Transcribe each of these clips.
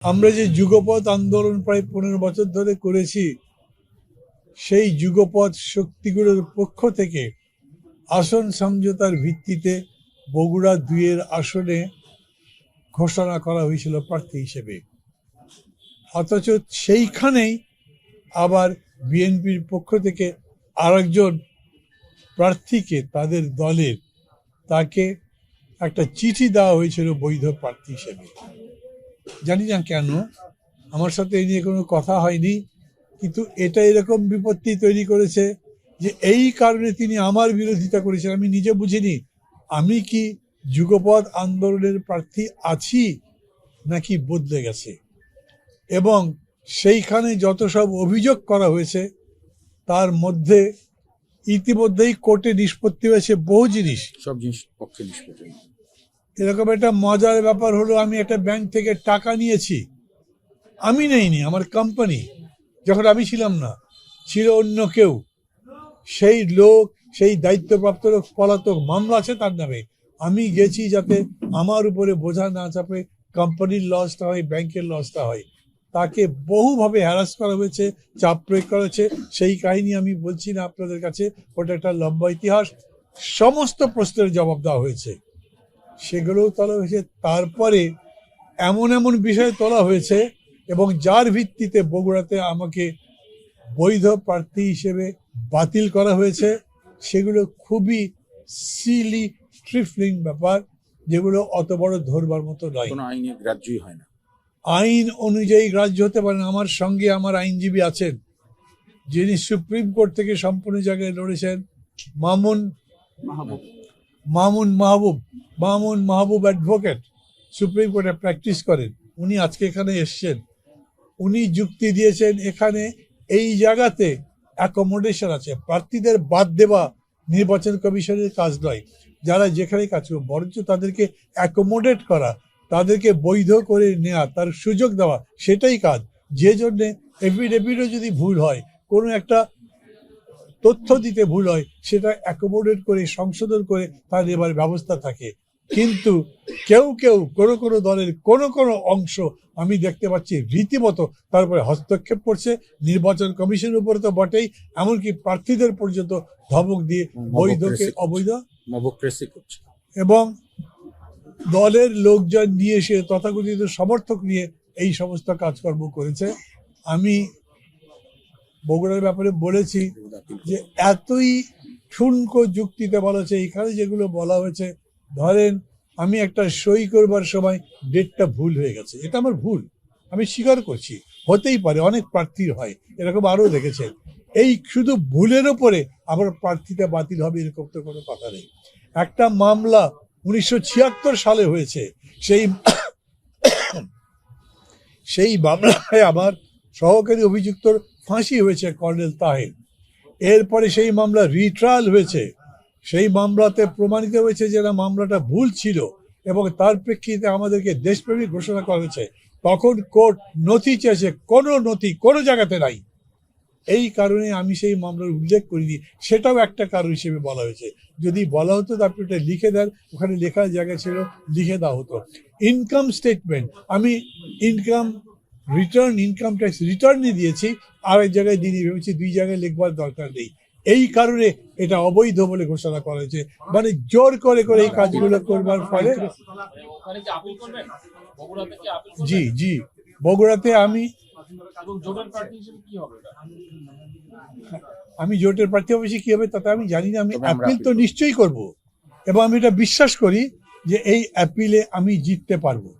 আমরা যে যুগপৎ আন্দোলন প্রায় 15 বছর ধরে করেছি, সেই যুগপৎ শক্তিগুলোর পক্ষ থেকে আসন সমঝোতার ভিত্তিতে বগুড়া 2-এর আসনে ঘোষণা করা হয়েছিল প্রার্থী হিসেবে। অথচ সেইখানেই আবার বিএনপির পক্ষ থেকে আরেকজন প্রার্থীকে তাদের দলের তাকে একটা চিঠি দেওয়া হয়েছিল বৈধ প্রার্থী হিসেবে। জানি না কেন, আমার সাথে এই নিয়ে কোনো কথা হয়নি, কিন্তু এটা এরকম বিপত্তি তৈরি করেছে যে এই কারণে তিনি আমার বিরোধিতা করেছেন। আমি নিজে বুঝিনি আমি কি যুগপৎ আন্দোলনের প্রার্থী আছি নাকি বদলে গেছে। এবং সেইখানে যত সব অভিযোগ করা হয়েছে তার মধ্যে ইতিমধ্যেই কোর্টে নিষ্পত্তি হয়েছে বহু জিনিস, সব জিনিস পক্ষে নিষ্পত্তি। এরকম একটা মজার ব্যাপার হলো, আমি একটা ব্যাংক থেকে টাকা নিয়েছি, আমি নেইনি, আমার কোম্পানি, যখন আমি ছিলাম না, ছিল অন্য কেউ। সেই লোক, সেই দায়িত্বপ্রাপ্ত লোক পলাতক, মামলা আছে তার নামে। আমি গেছি যাতে আমার উপরে বোঝা না চাপে, কোম্পানির লসটা হয়, ব্যাংকের লসটা হয়। তাকে বহুভাবে হ্যারাস করা হয়েছে, চাপ প্রয়োগ করা হয়েছে। সেই কাহিনী আমি বলছি না আপনাদের কাছে, ওটা একটা লম্বা ইতিহাস। সমস্ত প্রশ্নের জবাব দেওয়া হয়েছে, সেগুলোও তোলা হয়েছে। তারপরে এমন এমন বিষয় তোলা হয়েছে এবং যার ভিত্তিতে বগুড়াতে আমাকে বৈধ প্রার্থী হিসেবে বাতিল করা হয়েছে, সেগুলো খুবই সিলি ট্রিফলিং ব্যাপার, যেগুলো অত বড় ধরবার মতো নয়। কোনো আইনে গ্রাহ্যই হয় না, আইন অনুযায়ী গ্রাহ্য হতে পারে না। আমার সঙ্গে আমার আইনজীবী আছেন, যিনি সুপ্রিম কোর্ট থেকে সম্পূর্ণ জায়গায় লড়েছেন, মামুন মাহবুব অ্যাডভোকেট, সুপ্রিম কোর্টে প্র্যাকটিস করেন। উনি আজকে এখানে এসছেন। উনি যুক্তি দিয়েছেন এখানে এই জায়গাতে অ্যাকোমোডেশন আছে, প্রার্থীদের বাদ দেওয়া নির্বাচন কমিশনের কাজ নয়। যারা যেখানে কাজ করবে, বরঞ্চ তাদেরকে অ্যাকোমোডেট করা, তাদেরকে বৈধ করে নেওয়া, তার সুযোগ দেওয়া, সেটাই কাজ। যে জন্যে এফিডেভিটও যদি ভুল হয়, কোনো একটা তথ্য দিতে ভুল হয়, সেটা অ্যাকোমোডেট করে সংশোধন করে তার এবার ব্যবস্থা থাকে। কিন্তু কেউ কোনো দলের কোনো অংশ আমি দেখতে পাচ্ছি রীতিমতো তারপরে হস্তক্ষেপ করছে। নির্বাচন কমিশনের উপরে তো বটেই, এমনকি প্রার্থীদের পর্যন্ত ধমক দিয়ে বৈধকে অবৈধ করছে। এবং দলের লোকজন নিয়ে এসে তথাকথিত সমর্থক নিয়ে এই সমস্ত কাজকর্ম করেছে। আমি বগুড়ার ব্যাপারে বলেছি যে এতই ঠুনকো যুক্তিতে বলা হয়েছে। এখানে যেগুলো বলা হয়েছে, ধরেন আমি একটা সই করবার সময় ডেটটা ভুল হয়ে গেছে, এটা আমার ভুল, আমি স্বীকার করছি, হতেই পারে, অনেক প্রার্থীর হয়, এরকম আরও দেখেছেন। এই শুধু ভুলের ওপরে আবার প্রার্থীটা বাতিল হবে এরকম তো কোনো কথা নেই। একটা মামলা 1976 সালে হয়েছে, সেই মামলায় আমার সহকারী অভিযুক্তর ফাঁসি হয়েছে, কর্নেল তাহের। এরপরে সেই মামলা রিট্রায়াল হয়েছে, সেই মামলাতে প্রমাণিত হয়েছে যে না, মামলাটা ভুল ছিল এবং তার প্রেক্ষিতে আমাদেরকে দেশপ্রেমিক ঘোষণা করা হয়েছে। তখন কোর্ট নথি চেয়েছে, কোনো নথি কোনো জায়গাতে নাই। এই কারণে আমি সেই মামলার উল্লেখ করিনি, সেটাও একটা কারণ হিসেবে বলা হয়েছে। যদি বলা হতো তো আপনি ওটা লিখে দেন, ওখানে লেখার জায়গা ছিল, লিখে দেওয়া হতো। ইনকাম স্টেটমেন্ট, আমি ইনকাম ট্যাক্স রিটার্নই দিয়েছি, আর এক জায়গায় দিনই ভেবেছি, দুই জায়গায় লিখবার দরকার নেই। এই কারণে এটা অবৈধ বলে ঘোষণা করা হয়েছে। মানে জোর করে এই কাজগুলো করবার ফলে। জি, বগুড়াতে আমি জোটের প্রার্থী অবশ্যই কি হবে তাতে আমি জানি না। আমি অ্যাপিল তো নিশ্চয়ই করব এবং আমি এটা বিশ্বাস করি যে এই অ্যাপিলে আমি জিততে পারবো।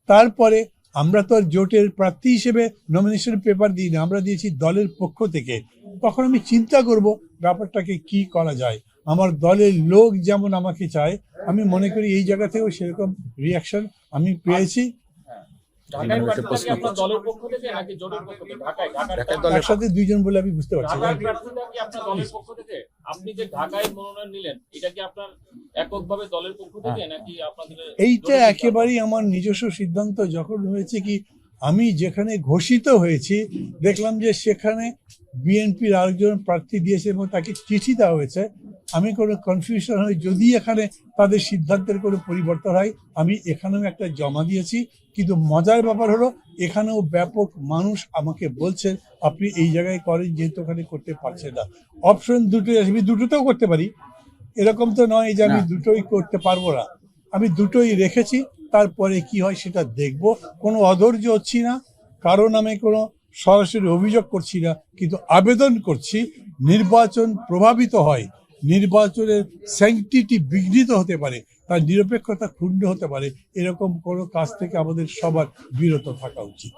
তারপরে আমরা তো আর জোটের প্রার্থী হিসেবে নমিনেশন পেপার দিই না, আমরা দিয়েছি দলের পক্ষ থেকে। তখন আমি চিন্তা করব ব্যাপারটাকে কি করা যায়। আমার দলের লোক যেমন আমাকে চায়, আমি মনে করি এই জায়গা থেকেও সেরকম রিয়াকশন আমি পেয়েছি। একসাথে দুইজন বলে আমি বুঝতে পারছি। এইটা একেবারেই আমার নিজস্ব সিদ্ধান্ত। যখন হয়েছে কি, আমি যেখানে ঘোষিত হয়েছি দেখলাম যে সেখানে বিএনপির আরেকজন প্রার্থী দিয়েছে এবং তাকে চিঠি দেওয়া হয়েছে, আমি কোনো কনফিউশন হই যদি এখানে তাদের সিদ্ধান্তের কোনো পরিবর্তন হয়, আমি এখানেও একটা জমা দিয়েছি। কিন্তু মজার ব্যাপার হলো এখানেও ব্যাপক মানুষ আমাকে বলছেন আপনি এই জায়গায় করেন যেহেতু ওখানে করতে পারছেন না। অপশন দুটোই আছে, আমি দুটোতেও করতে পারি, এরকম তো নয় যে আমি না। দুটোই করতে পারবো না। আমি দুটোই রেখেছি, তারপরে কি হয় সেটা দেখব। কোনো অধৈর্য হচ্ছি না, কারণ আমি কোনো সরাসরি অভিযোগ করছি না, কিন্তু আবেদন করছি নির্বাচন প্রভাবিত হয়, নির্বাচনের স্যাংটিটি বিঘ্নিত হতে পারে, তার নিরপেক্ষতা ক্ষুণ্ণ হতে পারে, এরকম কোনো কাজ থেকে আমাদের সবার বিরত থাকা উচিত।